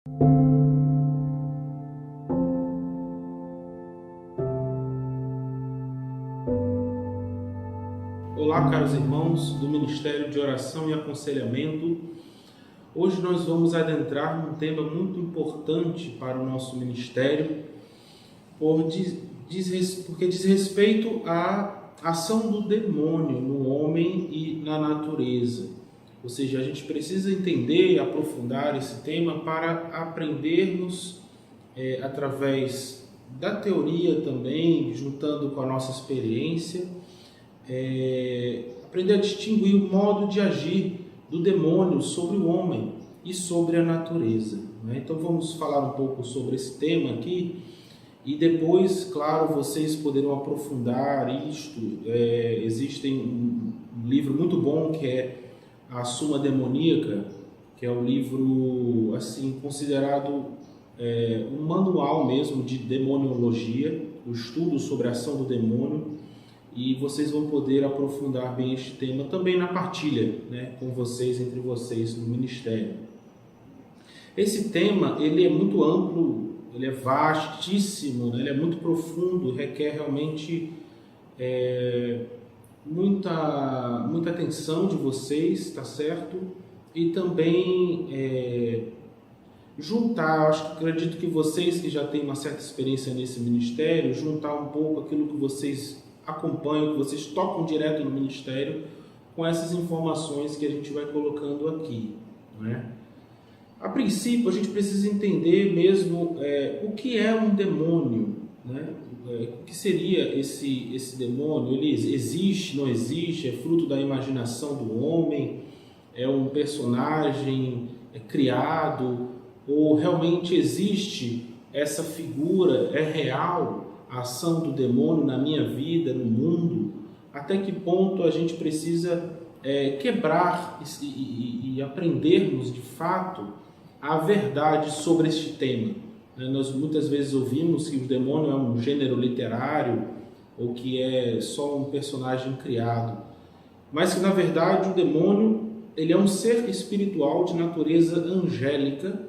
Olá, caros irmãos do Ministério de Oração e Aconselhamento. Hoje nós vamos adentrar num tema muito importante para o nosso ministério, porque diz respeito à ação do demônio no homem e na natureza. Ou seja, a gente precisa entender e aprofundar esse tema para aprendermos através da teoria também, juntando com a nossa experiência, aprender a distinguir o modo de agir do demônio sobre o homem e sobre a natureza, né? Então vamos falar um pouco sobre esse tema aqui e depois, claro, vocês poderão aprofundar isto. Existe um livro muito bom que é A Suma Demoníaca, que é um livro assim considerado um manual mesmo de demoniologia, o estudo sobre a ação do demônio. E vocês vão poder aprofundar bem este tema também na partilha, né, com vocês, entre vocês no ministério. Esse tema, ele é muito amplo, ele é vastíssimo, né, ele é muito profundo, requer realmente muita atenção de vocês, tá certo? E também acredito que vocês que já têm uma certa experiência nesse ministério, juntar um pouco aquilo que vocês acompanham, que vocês tocam direto no ministério, com essas informações que a gente vai colocando aqui, né? A princípio, a gente precisa entender mesmo o que é um demônio, né? O que seria esse demônio? Ele existe, não existe? É fruto da imaginação do homem? É um personagem criado? Ou realmente existe essa figura? É real a ação do demônio na minha vida, no mundo? Até que ponto a gente precisa quebrar e aprendermos de fato a verdade sobre este tema? Nós muitas vezes ouvimos que o demônio é um gênero literário ou que é só um personagem criado, mas que na verdade o demônio ele é um ser espiritual de natureza angélica.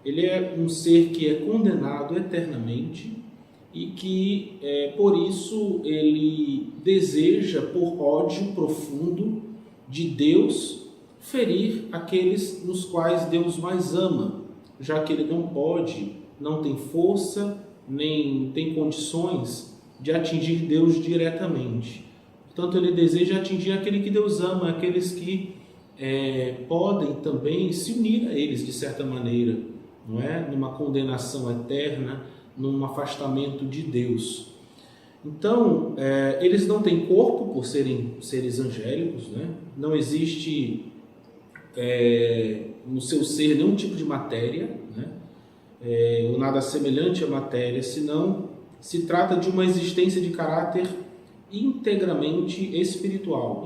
Ele é um ser que é condenado eternamente e que, por isso, ele deseja, por ódio profundo de Deus, ferir aqueles nos quais Deus mais ama, já que ele não tem força, nem tem condições de atingir Deus diretamente. Portanto, ele deseja atingir aquele que Deus ama, aqueles que podem também se unir a eles de certa maneira, não é? Numa condenação eterna, num afastamento de Deus. Então, eles não têm corpo por serem seres angélicos, né? Não existe no seu ser nenhum tipo de matéria, né? Ou nada semelhante à matéria, senão se trata de uma existência de caráter integralmente espiritual.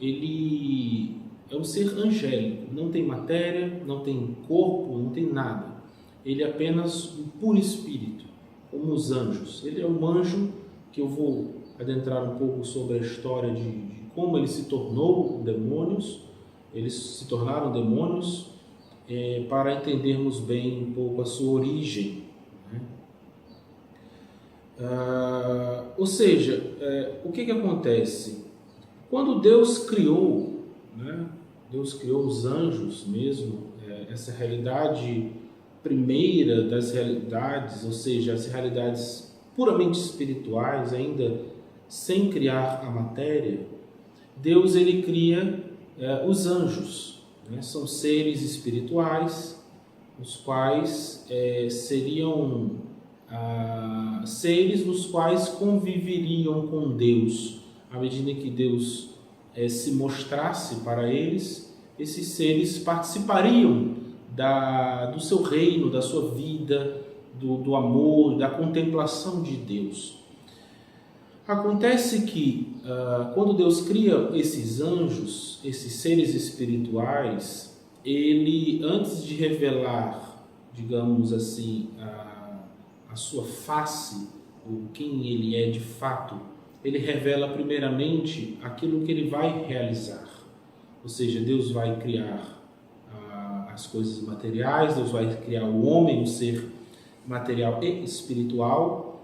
Ele é um ser angélico, não tem matéria, não tem corpo, não tem nada. Ele é apenas um puro espírito, como os anjos. Ele é um anjo, que eu vou adentrar um pouco sobre a história de como ele se tornou demônios. Eles se tornaram demônios para entendermos bem um pouco a sua origem, né? Ou seja, o que acontece? Quando Deus criou, né? Deus criou os anjos mesmo, essa realidade primeira das realidades, ou seja, as realidades puramente espirituais, ainda sem criar a matéria. Deus ele cria os anjos, né? São seres espirituais, os quais seriam seres nos quais conviveriam com Deus. À medida que Deus se mostrasse para eles, esses seres participariam do seu reino, da sua vida, do amor, da contemplação de Deus. Acontece que quando Deus cria esses anjos, esses seres espirituais, ele, antes de revelar, digamos assim, a sua face, ou quem ele é de fato, ele revela primeiramente aquilo que ele vai realizar. Ou seja, Deus vai criar as coisas materiais, Deus vai criar o homem, um ser material e espiritual,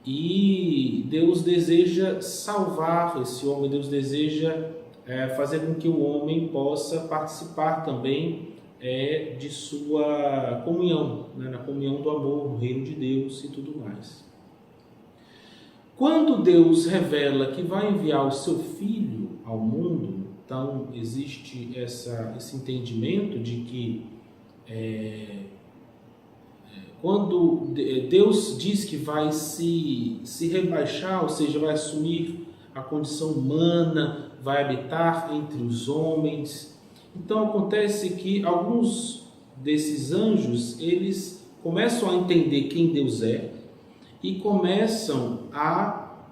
e Deus deseja salvar esse homem, Deus deseja fazer com que o homem possa participar também de sua comunhão, né, na comunhão do amor, no reino de Deus e tudo mais. Quando Deus revela que vai enviar o seu Filho ao mundo, então existe esse entendimento de que quando Deus diz que vai se rebaixar, ou seja, vai assumir a condição humana, vai habitar entre os homens, então acontece que alguns desses anjos, eles começam a entender quem Deus é e começam a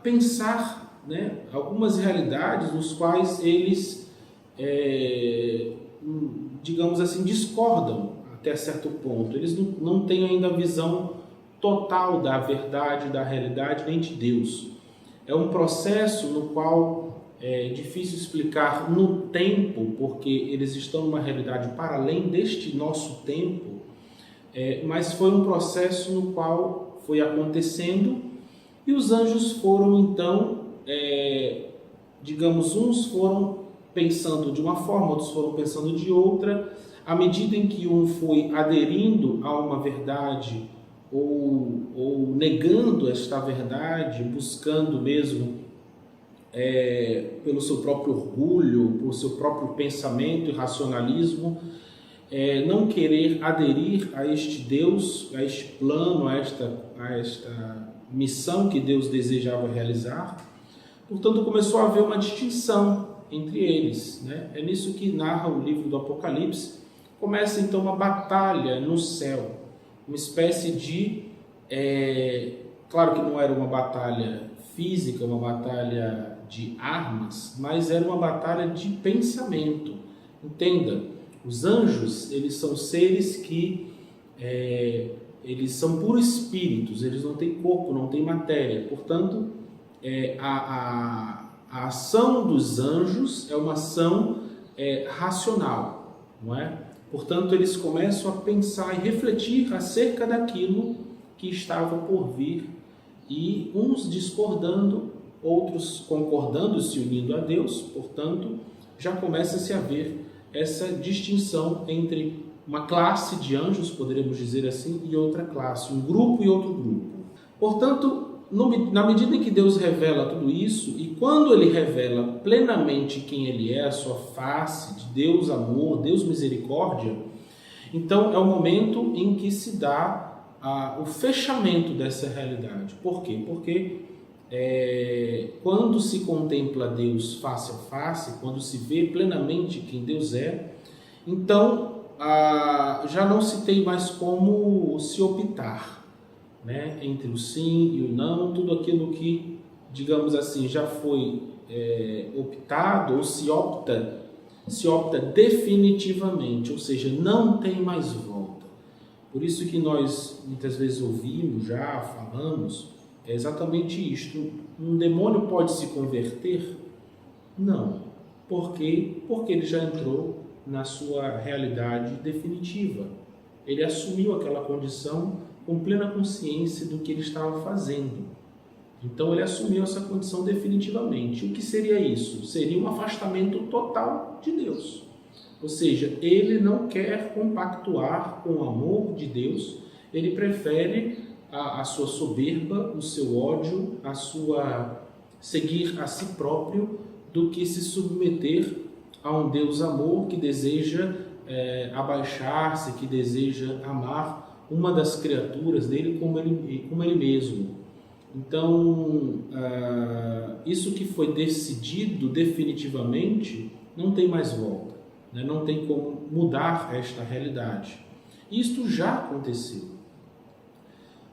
pensar, né, algumas realidades nos quais eles, digamos assim, discordam até certo ponto. Eles não têm ainda a visão total da verdade, da realidade, nem de Deus. É um processo no qual é difícil explicar no tempo, porque eles estão numa realidade para além deste nosso tempo, mas foi um processo no qual foi acontecendo e os anjos foram então, digamos, uns foram pensando de uma forma, outros foram pensando de outra, à medida em que um foi aderindo a uma verdade ou negando esta verdade, buscando mesmo pelo seu próprio orgulho, por seu próprio pensamento e racionalismo, não querer aderir a este Deus, a este plano, a esta missão que Deus desejava realizar. Portanto, começou a haver uma distinção entre eles, né? É nisso que narra o livro do Apocalipse. Começa então uma batalha no céu, uma espécie de... claro que não era uma batalha física, uma batalha de armas, mas era uma batalha de pensamento. Entenda, os anjos, eles são seres que eles são puros espíritos, eles não têm corpo, não têm matéria. Portanto, a ação dos anjos é uma ação racional, não é? Portanto, eles começam a pensar e refletir acerca daquilo que estava por vir, e uns discordando, outros concordando, se unindo a Deus. Portanto, já começa-se a ver essa distinção entre uma classe de anjos, poderíamos dizer assim, e outra classe, um grupo e outro grupo. Portanto, na medida em que Deus revela tudo isso, e quando Ele revela plenamente quem Ele é, a sua face de Deus amor, Deus misericórdia, então é o momento em que se dá o fechamento dessa realidade. Por quê? Porque quando se contempla Deus face a face, quando se vê plenamente quem Deus é, então já não se tem mais como se optar, né, entre o sim e o não. Tudo aquilo que, digamos assim, já foi optado, ou se opta definitivamente, ou seja, não tem mais volta. Por isso que nós muitas vezes ouvimos, já falamos, é exatamente isto. Um demônio pode se converter? Não. Por quê? Porque ele já entrou na sua realidade definitiva. Ele assumiu aquela condição com plena consciência do que ele estava fazendo. Então ele assumiu essa condição definitivamente. O que seria isso? Seria um afastamento total de Deus. Ou seja, ele não quer compactuar com o amor de Deus, ele prefere a sua soberba, o seu ódio, seguir a si próprio, do que se submeter a um Deus amor que deseja abaixar-se, que deseja amar uma das criaturas dele como ele mesmo. Então, isso que foi decidido definitivamente não tem mais volta, né? Não tem como mudar esta realidade. Isto já aconteceu.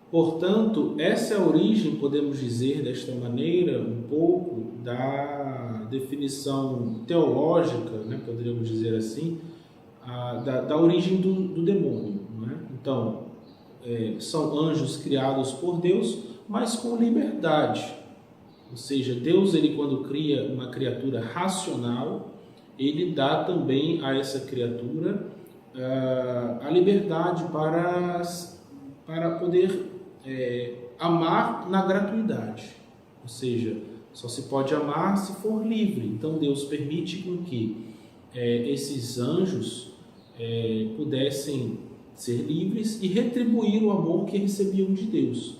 Portanto, essa é a origem, podemos dizer desta maneira, um pouco da definição teológica, né? Poderíamos dizer assim, da origem do demônio, não é? Então, são anjos criados por Deus, mas com liberdade. Ou seja, Deus, ele quando cria uma criatura racional, ele dá também a essa criatura a liberdade para poder amar na gratuidade. Ou seja, só se pode amar se for livre. Então Deus permite com que esses anjos pudessem ser livres e retribuir o amor que recebiam de Deus.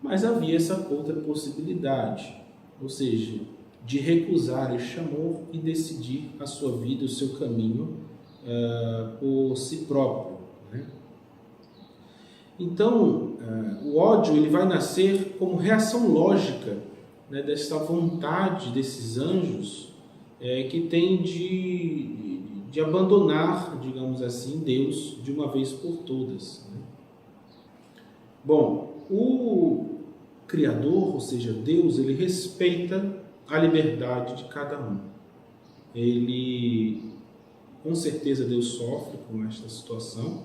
Mas havia essa outra possibilidade, ou seja, de recusar este amor e decidir a sua vida, o seu caminho por si próprio, né? Então, o ódio ele vai nascer como reação lógica, né, dessa vontade desses anjos que tem de abandonar, digamos assim, Deus de uma vez por todas, né? Bom, o Criador, ou seja, Deus, ele respeita a liberdade de cada um. Com certeza, Deus sofre com esta situação,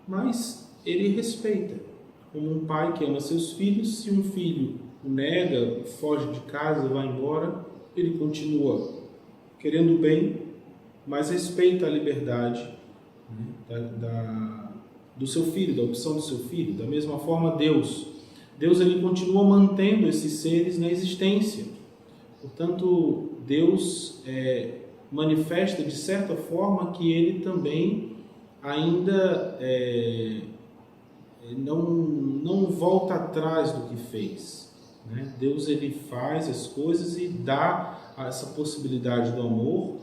mas ele respeita. Como um pai que ama seus filhos, se um filho o nega, foge de casa, vai embora, ele continua querendo o bem, mas respeita a liberdade, né, do seu filho, da opção do seu filho. Da mesma forma, Deus ele continua mantendo esses seres na existência. Portanto, Deus manifesta de certa forma que ele também ainda não volta atrás do que fez, né? Deus ele faz as coisas e dá essa possibilidade do amor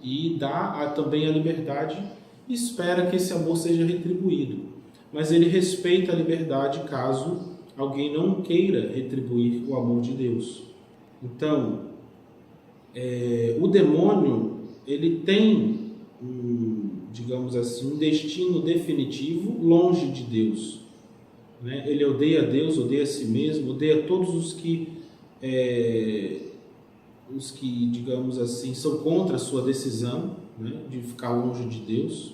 e dá também a liberdade e espera que esse amor seja retribuído. Mas ele respeita a liberdade caso alguém não queira retribuir o amor de Deus. Então, o demônio ele tem digamos assim, um destino definitivo longe de Deus, né? Ele odeia Deus, odeia a si mesmo, odeia todos os que, digamos assim, são contra a sua decisão, né, de ficar longe de Deus.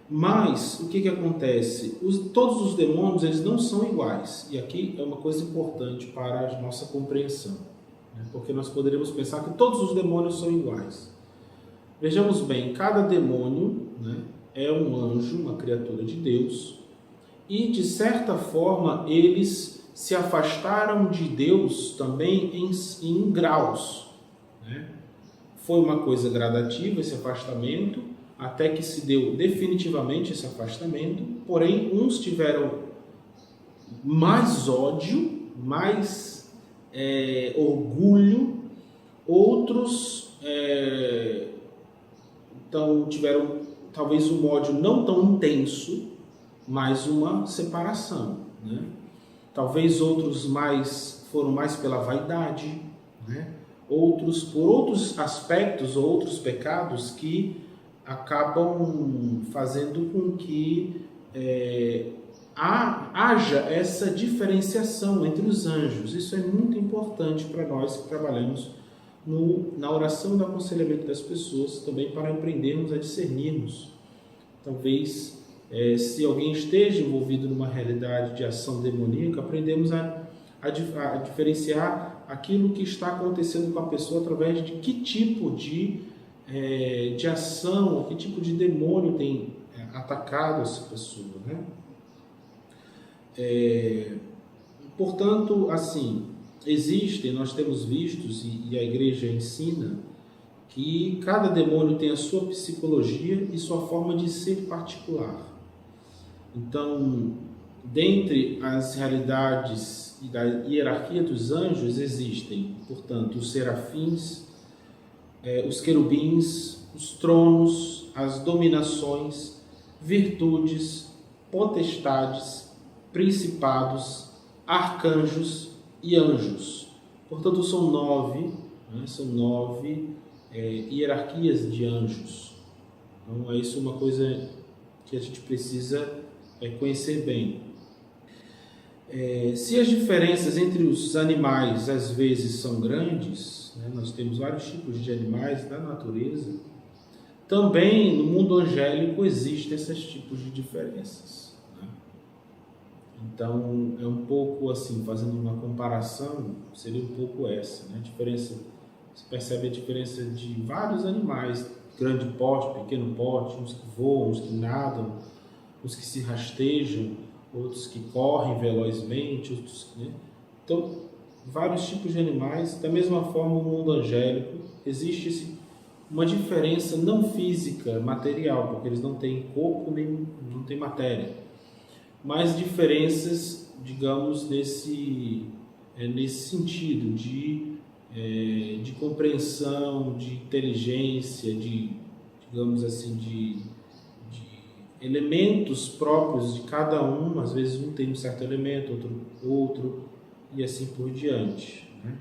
Mas o que acontece? Todos os demônios eles não são iguais, e aqui é uma coisa importante para a nossa compreensão, né? Porque nós poderíamos pensar que todos os demônios são iguais. Vejamos bem, cada demônio, né, é um anjo, uma criatura de Deus, e de certa forma eles se afastaram de Deus também em graus, né? Foi uma coisa gradativa esse afastamento, até que se deu definitivamente esse afastamento, porém uns tiveram mais ódio, mais orgulho, outros então tiveram talvez um ódio não tão intenso, mas uma separação, né? Talvez outros foram mais pela vaidade, né? Outros por outros aspectos, outros pecados que acabam fazendo com que haja essa diferenciação entre os anjos. Isso é muito importante para nós que trabalhamos na oração do aconselhamento das pessoas, também para aprendermos a discernirmos. Talvez, se alguém esteja envolvido numa realidade de ação demoníaca, aprendemos a diferenciar aquilo que está acontecendo com a pessoa através de que tipo de ação, que tipo de demônio tem atacado essa pessoa, né? Portanto, assim, nós temos vistos e a igreja ensina que cada demônio tem a sua psicologia e sua forma de ser particular. Então, dentre as realidades e da hierarquia dos anjos existem, portanto, os serafins, os querubins, os tronos, as dominações, virtudes, potestades, principados, arcanjos e anjos. Portanto, são nove hierarquias de anjos. Então, isso é uma coisa que a gente precisa conhecer bem. Se as diferenças entre os animais às vezes são grandes, né, nós temos vários tipos de animais da natureza, também no mundo angélico existem esses tipos de diferenças, né? Então, é um pouco assim, fazendo uma comparação, seria um pouco essa, né? A diferença Você percebe a diferença de vários animais, grande porte, pequeno porte, uns que voam, uns que nadam, uns que se rastejam, outros que correm velozmente, outros, né? Então, vários tipos de animais. Da mesma forma, o mundo angélico, existe uma diferença não física, material, porque eles não têm corpo nem não têm matéria, mas diferenças, digamos, nesse sentido de compreensão, de inteligência, digamos assim, de elementos próprios de cada um. Às vezes um tem um certo elemento, outro, e assim por diante, né?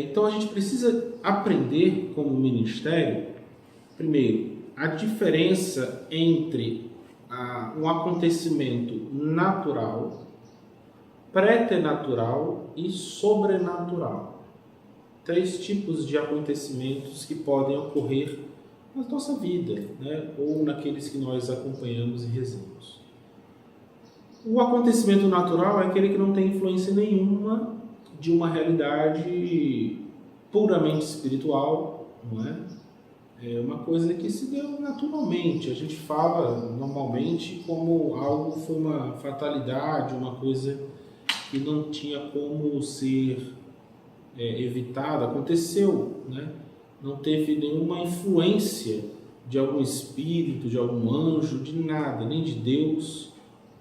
Então a gente precisa aprender como ministério, primeiro, a diferença entre um acontecimento natural, preternatural e sobrenatural. 3 tipos de acontecimentos que podem ocorrer na nossa vida, né? Ou naqueles que nós acompanhamos e rezamos. O acontecimento natural é aquele que não tem influência nenhuma de uma realidade puramente espiritual, não é? É uma coisa que se deu naturalmente. A gente fala normalmente como algo foi uma fatalidade, uma coisa que não tinha como ser evitada. Aconteceu, né? Não teve nenhuma influência de algum espírito, de algum anjo, de nada, nem de Deus.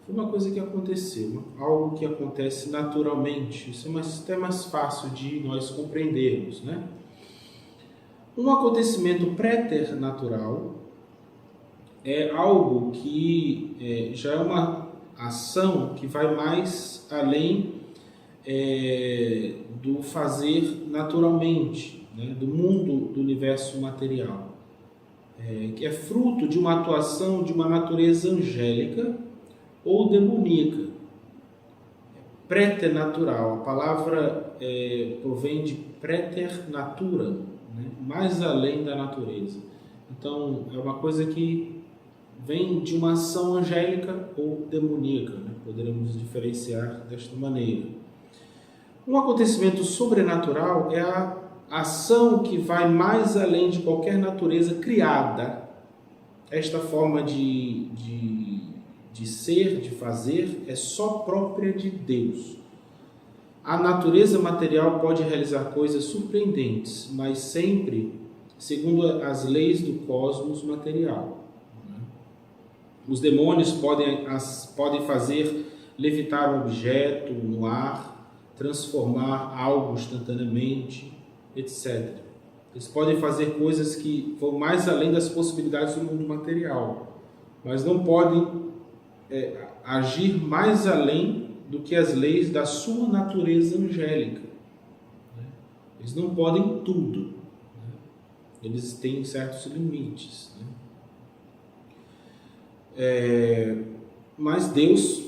Foi uma coisa que aconteceu, algo que acontece naturalmente. Isso é até mais fácil de nós compreendermos, né? Um acontecimento preternatural é algo que já é uma ação que vai mais além do fazer naturalmente, né? Do mundo, do universo material, que é fruto de uma atuação de uma natureza angélica ou demoníaca. Preternatural, a palavra provém de preternatura, né? Mais além da natureza. Então, é uma coisa que vem de uma ação angélica ou demoníaca, né? Poderemos diferenciar desta maneira. Um acontecimento sobrenatural é a ação que vai mais além de qualquer natureza criada. Esta forma de ser, de fazer, é só própria de Deus. A natureza material pode realizar coisas surpreendentes, mas sempre segundo as leis do cosmos material. Os demônios podem fazer levitar um objeto no ar, transformar algo instantaneamente, etc. Eles podem fazer coisas que vão mais além das possibilidades do mundo material, mas não podem agir mais além do que as leis da sua natureza angélica. Eles não podem tudo. Eles têm certos limites. Mas Deus,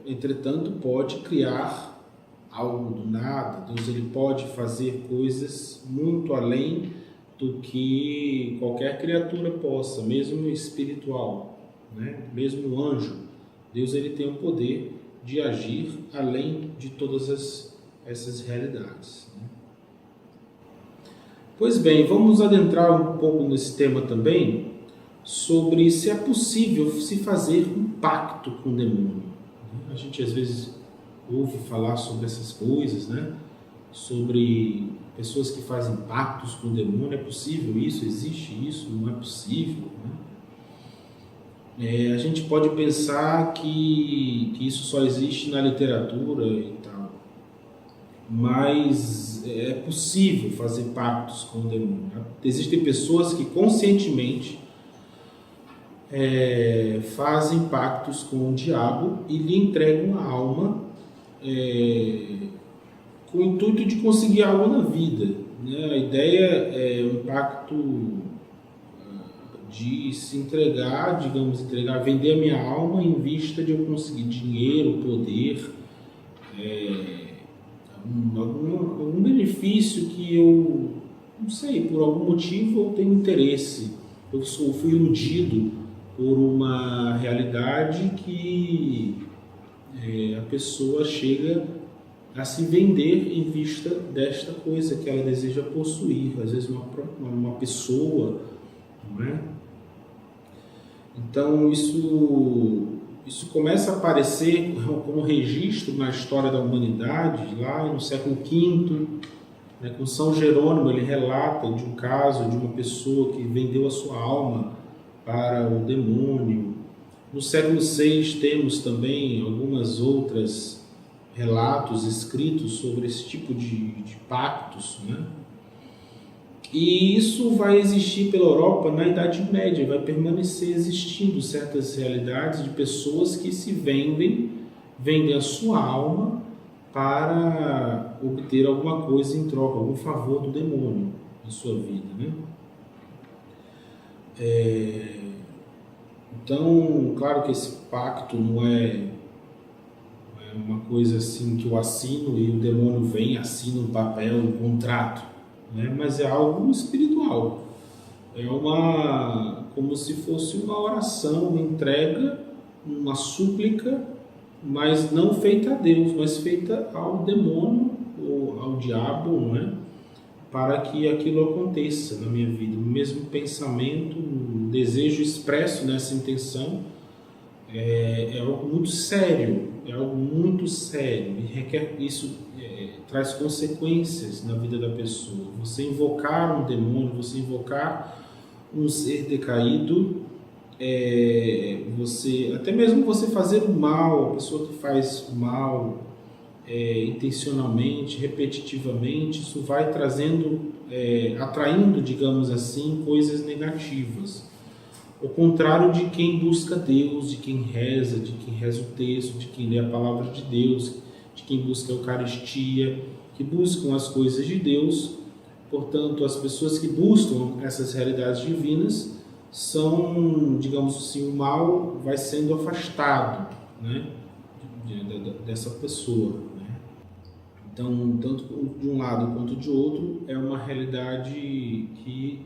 entretanto, pode criar algo do nada. Deus ele pode fazer coisas muito além do que qualquer criatura possa, mesmo espiritual, né? Mesmo o anjo. Deus ele tem o poder de agir além de todas essas realidades, né? Pois bem, vamos adentrar um pouco nesse tema também, sobre se é possível se fazer um pacto com o demônio. A gente às vezes ouve falar sobre essas coisas, né? Sobre pessoas que fazem pactos com o demônio. É possível isso? Existe isso? Não é possível, né? A gente pode pensar que isso só existe na literatura e tal, mas é possível fazer pactos com o demônio. Existem pessoas que conscientemente fazem pactos com o diabo e lhe entregam a alma com o intuito de conseguir algo na vida, né? A ideia é um pacto de se entregar, vender a minha alma em vista de eu conseguir dinheiro, poder, algum benefício que eu, não sei, por algum motivo eu tenho interesse. Eu fui iludido por uma realidade que a pessoa chega a se vender em vista desta coisa que ela deseja possuir, às vezes uma pessoa, não é? Então isso começa a aparecer como registro na história da humanidade, lá no século V, né, com São Jerônimo. Ele relata de um caso de uma pessoa que vendeu a sua alma para o demônio. No século VI temos também algumas outras relatos escritos sobre esse tipo de pactos, né? E isso vai existir pela Europa na Idade Média, vai permanecer existindo certas realidades de pessoas que se vendem a sua alma para obter alguma coisa em troca, algum favor do demônio em sua vida, né? Então, claro que esse pacto não é uma coisa assim que eu assino e o demônio vem, assina um papel, um contrato, né? Mas é algo espiritual. É como se fosse uma oração, uma entrega, uma súplica, mas não feita a Deus, mas feita ao demônio ou ao diabo, não é? Para que aquilo aconteça na minha vida. O mesmo pensamento, o desejo expresso nessa intenção é algo muito sério, e requer isso, traz consequências na vida da pessoa. Você invocar um demônio, você invocar um ser decaído, até mesmo você fazer o mal, a pessoa que faz o mal intencionalmente, repetitivamente, isso vai atraindo, digamos assim, coisas negativas. Ao contrário de quem busca Deus, de quem reza o texto, de quem lê a palavra de Deus, de quem busca a Eucaristia, que buscam as coisas de Deus. Portanto, as pessoas que buscam essas realidades divinas são, digamos assim, o mal vai sendo afastado, né, dessa pessoa, né? Então, tanto de um lado quanto de outro, é uma realidade que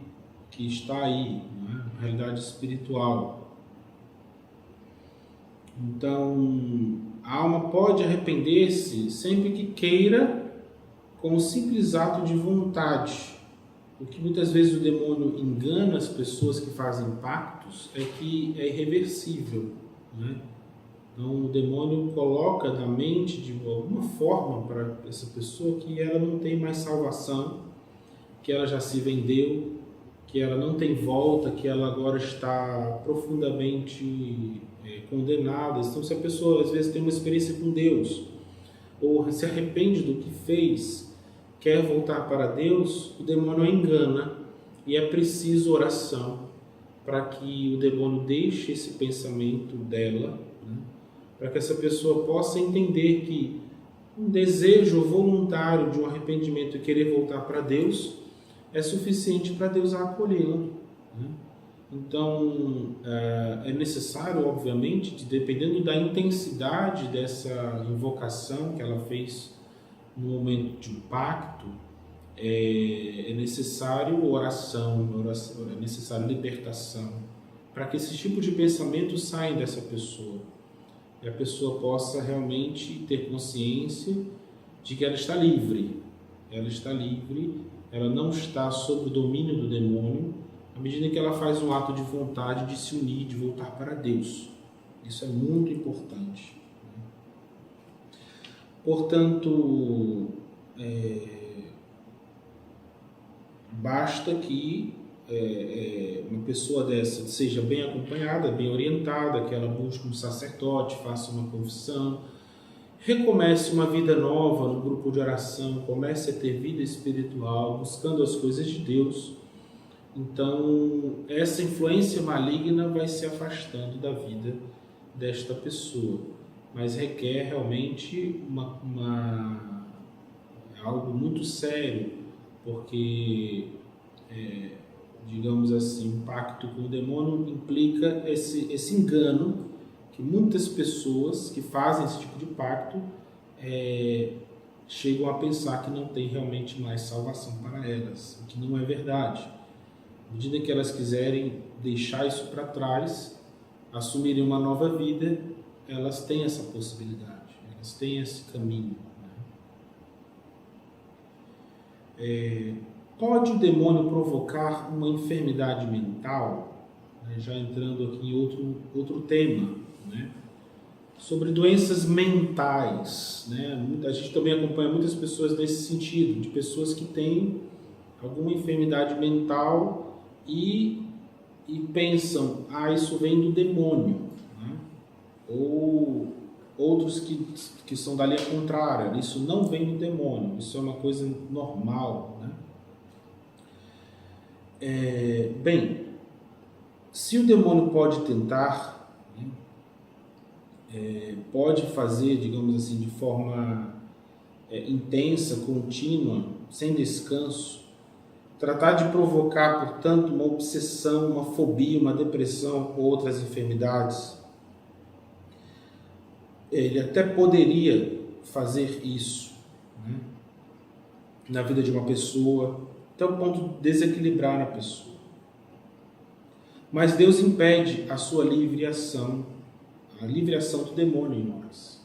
está aí, né? Uma realidade espiritual. Então, a alma pode arrepender-se sempre que queira, com o simples ato de vontade. O que muitas vezes o demônio engana as pessoas que fazem pactos é que é irreversível, né? Então, o demônio coloca na mente de alguma forma para essa pessoa que ela não tem mais salvação, que ela já se vendeu, que ela não tem volta, que ela agora está profundamente condenada. Então, se a pessoa às vezes tem uma experiência com Deus, ou se arrepende do que fez, quer voltar para Deus, o demônio a engana, e é preciso oração para que o demônio deixe esse pensamento dela, né? Para que essa pessoa possa entender que um desejo voluntário de um arrependimento e querer voltar para Deus é suficiente para Deus acolhê-la, né? Então, é necessário, obviamente, dependendo da intensidade dessa invocação que ela fez no momento de um pacto, é necessário oração, é necessário libertação, para que esse tipo de pensamento saia dessa pessoa e a pessoa possa realmente ter consciência de que ela está livre, ela não está sob o domínio do demônio, à medida que ela faz um ato de vontade de se unir, de voltar para Deus. Isso é muito importante. Portanto, basta que uma pessoa dessa seja bem acompanhada, bem orientada, que ela busque um sacerdote, faça uma confissão, recomece uma vida nova no grupo de oração, comece a ter vida espiritual, buscando as coisas de Deus. Então, essa influência maligna vai se afastando da vida desta pessoa, mas requer realmente algo muito sério, porque, digamos assim, o pacto com o demônio implica esse engano que muitas pessoas que fazem esse tipo de pacto chegam a pensar que não tem realmente mais salvação para elas, o que não é verdade. À medida que elas quiserem deixar isso para trás, assumirem uma nova vida, elas têm essa possibilidade, elas têm esse caminho, né? Pode o demônio provocar uma enfermidade mental? Já entrando aqui em outro tema, né? Sobre doenças mentais, né? A gente também acompanha muitas pessoas nesse sentido, de pessoas que têm alguma enfermidade mental e pensam, isso vem do demônio, né? Ou outros que são da linha contrária, isso não vem do demônio, isso é uma coisa normal, né? Bem, se o demônio pode tentar, né, pode fazer, digamos assim, de forma intensa, contínua, sem descanso, tratar de provocar, portanto, uma obsessão, uma fobia, uma depressão ou outras enfermidades, ele até poderia fazer isso, né, na vida de uma pessoa, até o ponto de desequilibrar a pessoa. Mas Deus impede a sua livre ação, a livre ação do demônio em nós.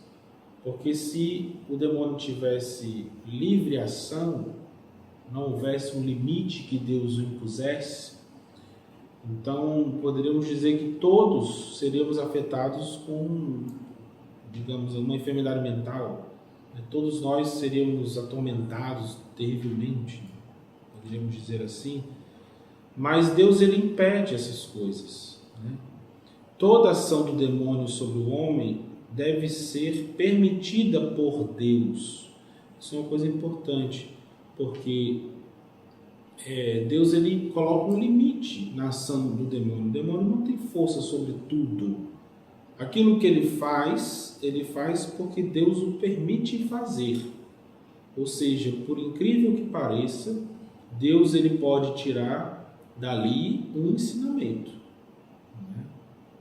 Porque se o demônio tivesse livre ação, não houvesse um limite que Deus o impusesse, então poderíamos dizer que todos seríamos afetados com, digamos, uma enfermidade mental. Todos nós seríamos atormentados terrivelmente, poderíamos dizer assim. Mas Deus, ele impede essas coisas, né? Toda ação do demônio sobre o homem deve ser permitida por Deus. Isso é uma coisa importante, porque Deus, ele coloca um limite na ação do demônio. O demônio não tem força sobre tudo. Aquilo que ele faz porque Deus o permite fazer. Ou seja, por incrível que pareça, Deus, ele pode tirar dali um ensinamento, né?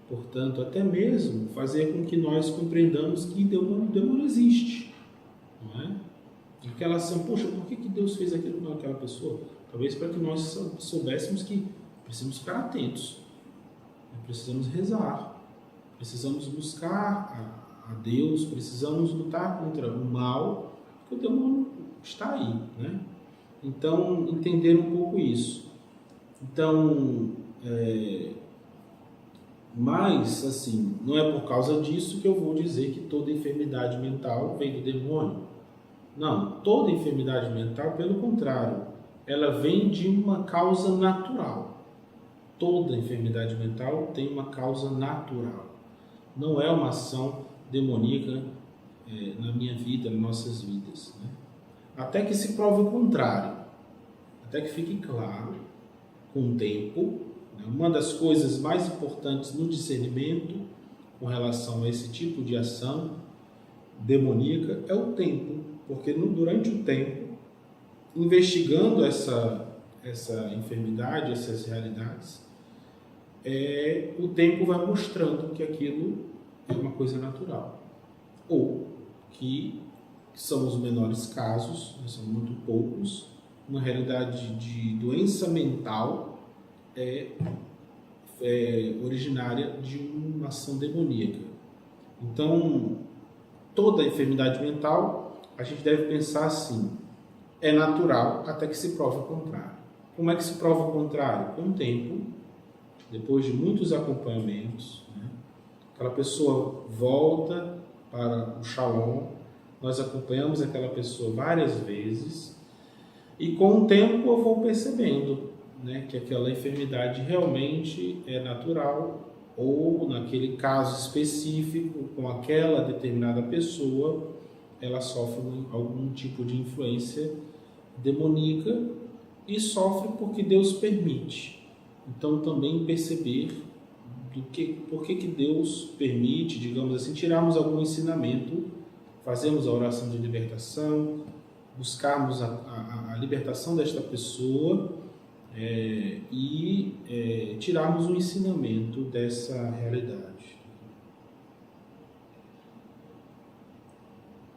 Portanto, até mesmo fazer com que nós compreendamos que o demônio existe, não é? Aquela ação, poxa, por que Deus fez aquilo com aquela pessoa? Talvez para que nós soubéssemos que precisamos ficar atentos, precisamos rezar, precisamos buscar a Deus, precisamos lutar contra o mal, porque o demônio está aí, né? Então, entender um pouco isso. Então, mas assim, não é por causa disso que eu vou dizer que toda enfermidade mental vem do demônio. Não, toda enfermidade mental, pelo contrário, ela vem de uma causa natural. Toda enfermidade mental tem uma causa natural. Não é uma ação demoníaca na minha vida, nas nossas vidas, né? Até que se prove o contrário, até que fique claro com o tempo. Uma das coisas mais importantes no discernimento com relação a esse tipo de ação demoníaca é o tempo, porque durante o tempo, investigando essa enfermidade, essas realidades, o tempo vai mostrando que aquilo é uma coisa natural, ou que são os menores casos, são muito poucos. Uma realidade de doença mental originária de uma ação demoníaca. Então, toda enfermidade mental, a gente deve pensar assim, é natural até que se prove o contrário. Como é que se prova o contrário? Com o tempo, depois de muitos acompanhamentos, né? Aquela pessoa volta para o Shalom, nós acompanhamos aquela pessoa várias vezes, e com o tempo eu vou percebendo, né, que aquela enfermidade realmente é natural, ou naquele caso específico, com aquela determinada pessoa, ela sofre algum tipo de influência demoníaca e sofre porque Deus permite. Então também perceber por que Deus permite, digamos assim, tirarmos algum ensinamento, fazemos a oração de libertação, buscarmos a libertação desta pessoa e tirarmos um ensinamento dessa realidade.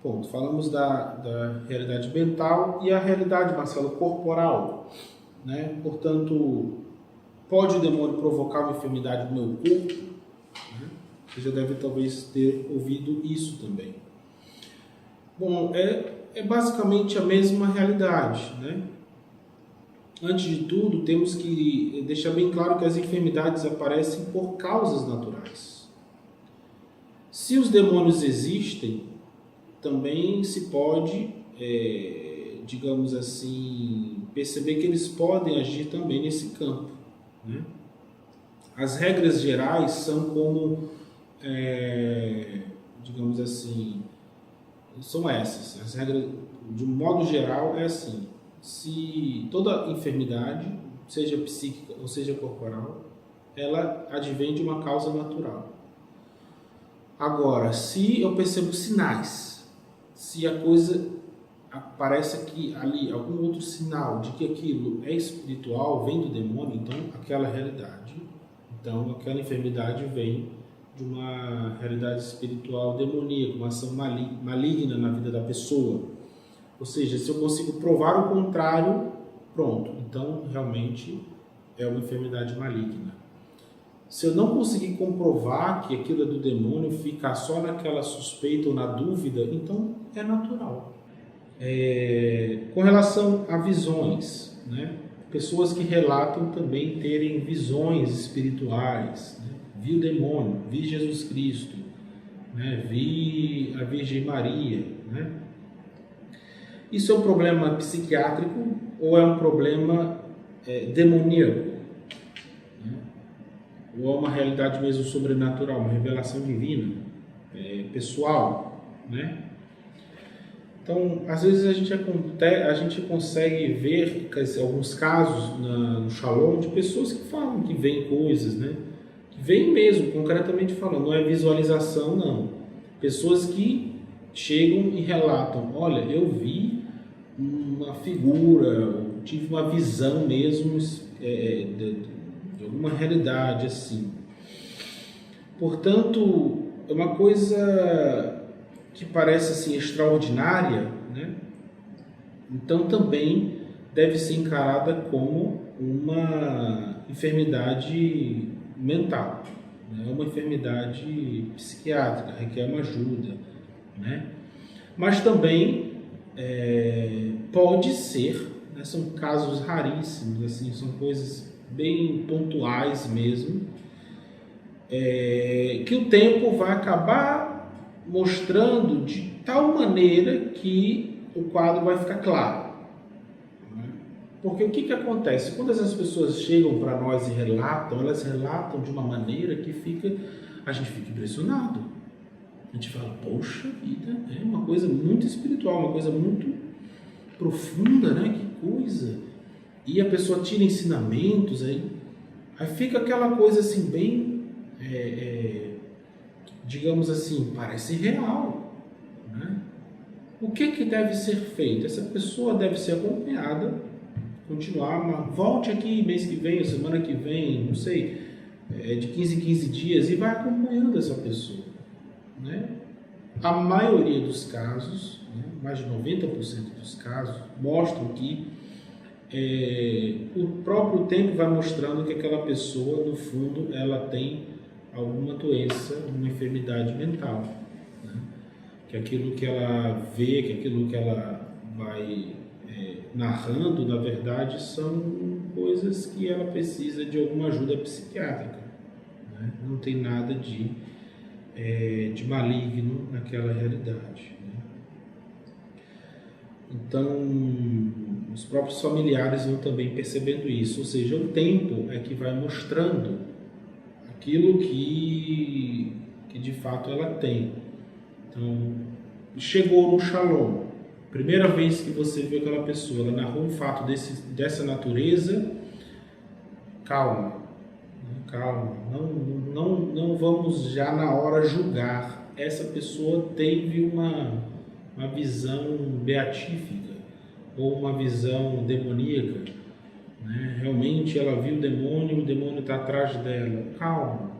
Ponto. Falamos da realidade mental e a realidade, Marcelo, corporal, né? Portanto, pode o demônio provocar uma enfermidade no meu corpo? Né? Você já deve talvez ter ouvido isso também. Bom, é basicamente a mesma realidade, né? antes de tudo, temos que deixar bem claro que as enfermidades aparecem por causas naturais. Se os demônios existem, também se pode, digamos assim, perceber que eles podem agir também nesse campo, né? As regras gerais são como, digamos assim, são essas. As regras, de um modo geral, é assim: se toda enfermidade, seja psíquica ou seja corporal, ela advém de uma causa natural. Agora, se eu percebo sinais, se a coisa parece aqui, ali, algum outro sinal de que aquilo é espiritual, vem do demônio, então aquela realidade, então aquela enfermidade vem de uma realidade espiritual demoníaca, uma ação maligna na vida da pessoa. Ou seja, se eu consigo provar o contrário, pronto, então realmente é uma enfermidade maligna. Se eu não conseguir comprovar que aquilo é do demônio, ficar só naquela suspeita ou na dúvida, então é natural. Com relação a visões, né? Pessoas que relatam também terem visões espirituais, né? Vi o demônio, vi Jesus Cristo, né? Vi a Virgem Maria, né? Isso é um problema psiquiátrico ou é um problema demoníaco? Né? Ou é uma realidade mesmo sobrenatural, uma revelação divina, pessoal, né? Então, às vezes a gente consegue ver alguns casos no Shalom de pessoas que falam que veem coisas, né? Que veem mesmo, concretamente falando, não é visualização, não. Pessoas que chegam e relatam: olha, eu vi uma figura, eu tive uma visão mesmo de alguma realidade assim. Portanto, é uma coisa que parece assim extraordinária, né? Então também deve ser encarada como uma enfermidade mental, né? Uma enfermidade psiquiátrica, requer uma ajuda, né? Mas também pode ser, né? São casos raríssimos, assim, são coisas bem pontuais mesmo, que o tempo vai acabar mostrando de tal maneira que o quadro vai ficar claro. Porque o que acontece? Quando essas pessoas chegam para nós e relatam, elas relatam de uma maneira que a gente fica impressionado. A gente fala: poxa vida, é uma coisa muito espiritual, uma coisa muito profunda, né? Que coisa! E a pessoa tira ensinamentos, aí fica aquela coisa assim bem... digamos assim, parece real, né? O que deve ser feito? Essa pessoa deve ser acompanhada, continuar, volte aqui mês que vem, semana que vem, não sei, de 15 em 15 dias, e vai acompanhando essa pessoa, né? A maioria dos casos, né, mais de 90% dos casos, mostram que o próprio tempo vai mostrando que aquela pessoa, no fundo, ela tem alguma doença, uma enfermidade mental, né? Que aquilo que ela vê, que aquilo que ela vai narrando, na verdade, são coisas que ela precisa de alguma ajuda psiquiátrica, né? Não tem nada de maligno naquela realidade, né? Então, os próprios familiares vão também percebendo isso, ou seja, o tempo é que vai mostrando aquilo que de fato ela tem. Então, chegou no Shalom, primeira vez que você viu aquela pessoa, ela narrou um fato dessa natureza, calma, calma, não vamos já na hora julgar. Essa pessoa teve uma visão beatífica ou uma visão demoníaca, né? Realmente ela viu o demônio está atrás dela. Calma,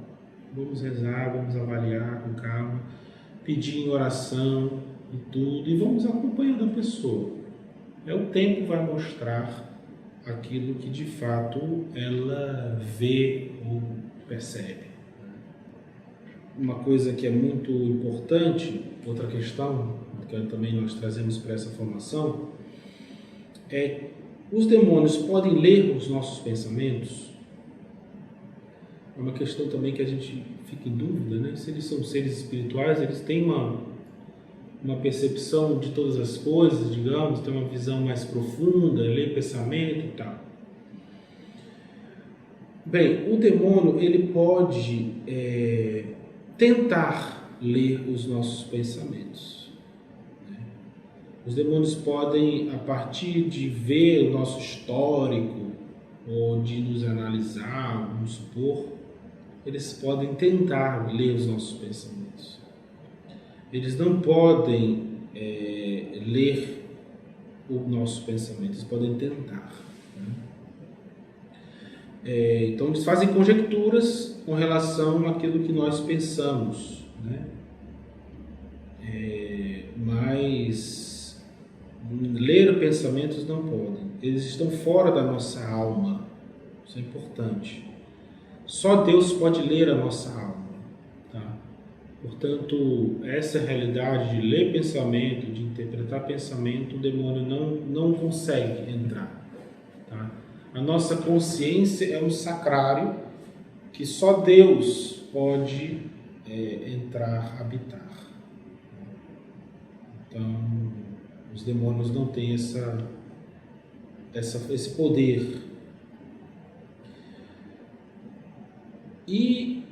vamos rezar, vamos avaliar com calma, pedir em oração e tudo, e vamos acompanhando a pessoa. O tempo vai mostrar aquilo que de fato ela vê ou percebe. Uma coisa que é muito importante, outra questão que também nós trazemos para essa formação, é Os demônios podem ler os nossos pensamentos? É uma questão também que a gente fica em dúvida, né? Se eles são seres espirituais, eles têm uma percepção de todas as coisas, digamos, têm uma visão mais profunda, ler pensamento e tal. Bem, o demônio, ele pode tentar ler os nossos pensamentos. Os demônios podem, a partir de ver o nosso histórico, ou de nos analisar, vamos supor, eles podem tentar ler os nossos pensamentos. Eles não podem ler o nosso pensamento, eles podem tentar. Então eles fazem conjecturas com relação àquilo que nós pensamos, né? Mas ler pensamentos não podem. Eles estão fora da nossa alma. Isso é importante. Só Deus pode ler a nossa alma, tá? Portanto, essa realidade de ler pensamento, de interpretar pensamento, o demônio não consegue entrar, tá? A nossa consciência é um sacrário que só Deus pode entrar, habitar. Então, os demônios não têm esse poder. E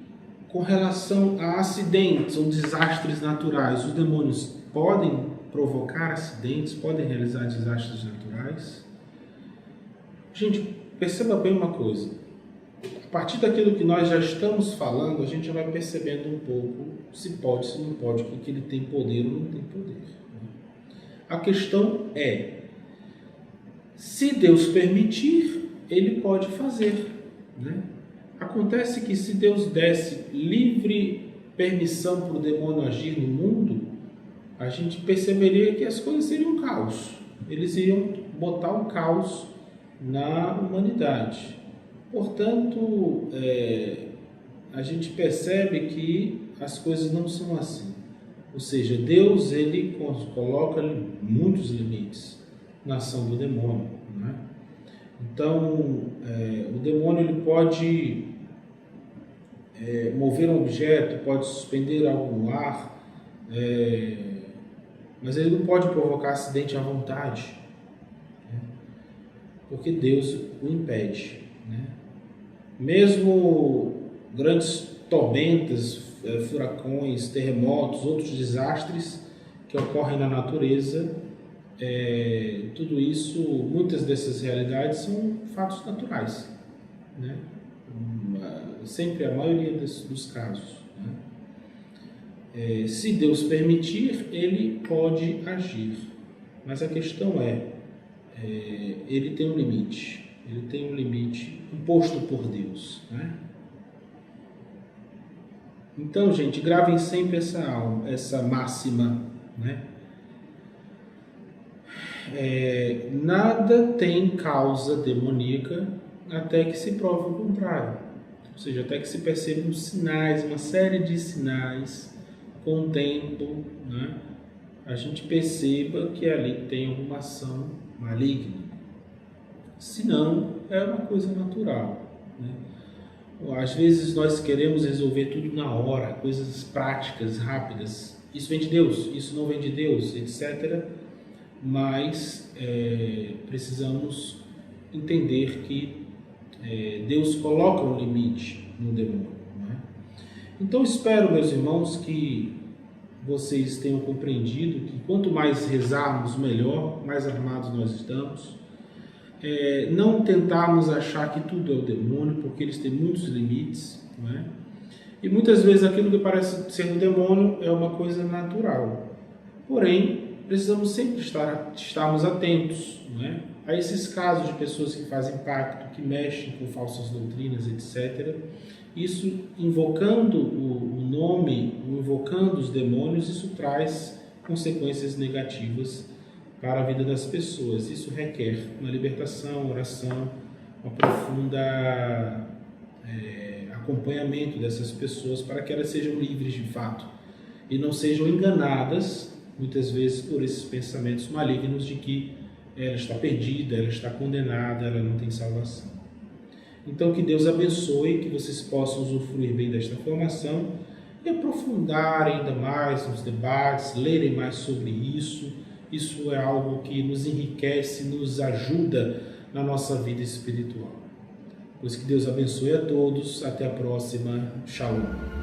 com relação a acidentes ou desastres naturais, os demônios podem provocar acidentes, podem realizar desastres naturais? Gente, perceba bem uma coisa. A partir daquilo que nós já estamos falando, a gente já vai percebendo um pouco se pode, se não pode, o que ele tem poder ou não tem poder. A questão é, se Deus permitir, ele pode fazer, né? Acontece que se Deus desse livre permissão para o demônio agir no mundo, a gente perceberia que as coisas seriam um caos. Eles iriam botar um caos na humanidade. Portanto, a gente percebe que as coisas não são assim. Ou seja, Deus ele coloca muitos limites na ação do demônio, né? Então, o demônio ele pode mover um objeto, pode suspender algo no ar, mas ele não pode provocar acidente à vontade, né? Porque Deus o impede, né? Mesmo grandes tormentas, furacões, terremotos, outros desastres que ocorrem na natureza, tudo isso, muitas dessas realidades são fatos naturais, né? Sempre a maioria dos casos, né? Se Deus permitir, ele pode agir, mas a questão ele tem um limite, imposto por Deus, né? Então, gente, gravem sempre essa máxima, né? Nada tem causa demoníaca até que se prove o contrário. Ou seja, até que se percebam sinais, uma série de sinais, com o tempo, né, a gente perceba que ali tem alguma ação maligna. Se não, é uma coisa natural, né? Às vezes nós queremos resolver tudo na hora, coisas práticas, rápidas. Isso vem de Deus, isso não vem de Deus, etc. Mas precisamos entender que Deus coloca um limite no demônio, né? Então espero, meus irmãos, que vocês tenham compreendido que quanto mais rezarmos, melhor, mais armados nós estamos. Não tentarmos achar que tudo é o demônio, porque eles têm muitos limites, não é? E muitas vezes aquilo que parece ser o demônio é uma coisa natural. Porém, precisamos sempre estarmos atentos, não é, a esses casos de pessoas que fazem pacto, que mexem com falsas doutrinas, etc. Isso, invocando o nome, invocando os demônios, isso traz consequências negativas para a vida das pessoas. Isso requer uma libertação, oração, uma profunda acompanhamento dessas pessoas para que elas sejam livres de fato e não sejam enganadas muitas vezes por esses pensamentos malignos de que ela está perdida, ela está condenada, ela não tem salvação. Então que Deus abençoe, que vocês possam usufruir bem desta formação e aprofundar ainda mais nos debates, lerem mais sobre isso. Isso é algo que nos enriquece, nos ajuda na nossa vida espiritual. Pois que Deus abençoe a todos. Até a próxima. Shalom.